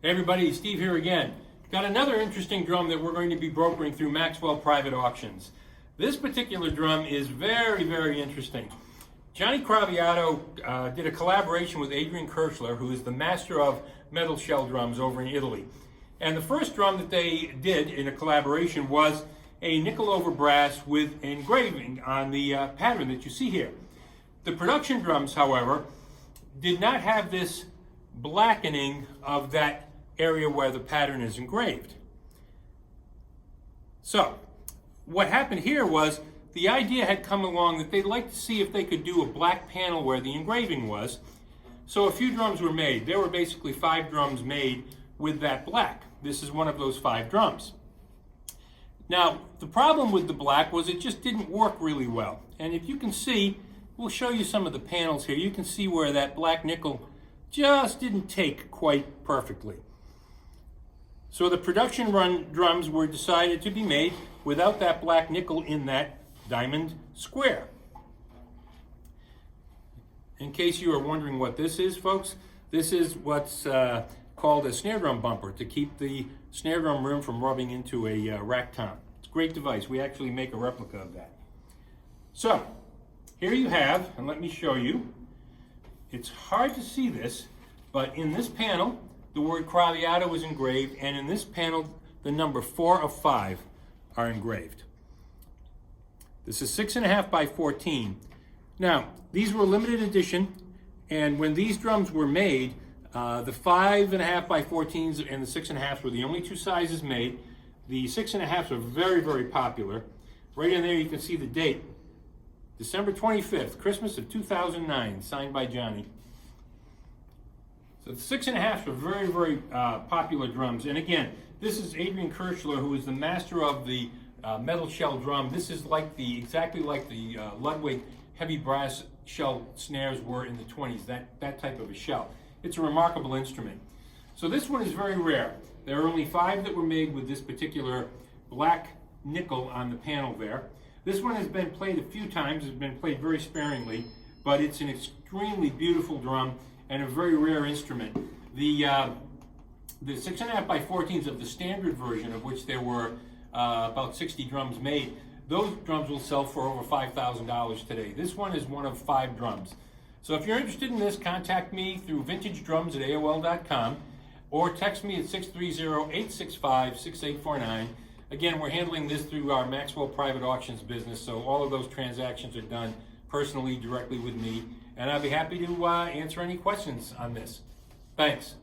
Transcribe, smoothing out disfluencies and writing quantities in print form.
Hey everybody, Steve here again. Got another interesting drum that we're going to be brokering through Maxwell Private Auctions. This particular drum is very, very interesting. Johnny Craviotto did a collaboration with Adrian Kirschler, who is the master of metal shell drums over in Italy. And the first drum that they did in a collaboration was a nickel over brass with engraving on the pattern that you see here. The production drums, however, did not have this blackening of that area where the pattern is engraved. So what happened here was the idea had come along that they'd like to see if they could do a black panel where the engraving was. So a few drums were made. There were basically 5 drums made with that black. This is one of those 5 drums. Now the problem with the black was it just didn't work really well. And if you can see, we'll show you some of the panels here. You can see where that black nickel just didn't take quite perfectly. So the production run drums were decided to be made without that black nickel in that diamond square. In case you are wondering what this is, folks, this is what's called a snare drum bumper to keep the snare drum rim from rubbing into a rack tom. It's a great device. We actually make a replica of that. So here you have, and let me show you. It's hard to see this, but in this panel, the word Craviotto is engraved, and in this panel, the number 4 of 5 are engraved. This is 6.5 by 14. Now, these were limited edition, and when these drums were made, the 5.5 by 14s and the 6.5s were the only 2 sizes made. The 6.5s are very, very popular. Right in there, you can see the date. December 25th, Christmas of 2009, signed by Johnny. So the 6.5s are very, very popular drums. And again, this is Adrian Kirschler, who is the master of the metal shell drum. This is like exactly like the Ludwig heavy brass shell snares were in the 20s, that type of a shell. It's a remarkable instrument. So this one is very rare. There are only 5 that were made with this particular black nickel on the panel there. This one has been played a few times. It's been played very sparingly, but it's an extremely beautiful drum and a very rare instrument. The 6.5 by 14s of the standard version, of which there were about 60 drums made, those drums will sell for over $5,000 today. This one is one of 5 drums. So if you're interested in this, contact me through vintagedrums@AOL.com or text me at 630-865-6849. Again, we're handling this through our Maxwell Private Auctions business, so all of those transactions are done personally, directly with me, and I'll be happy to answer any questions on this. Thanks.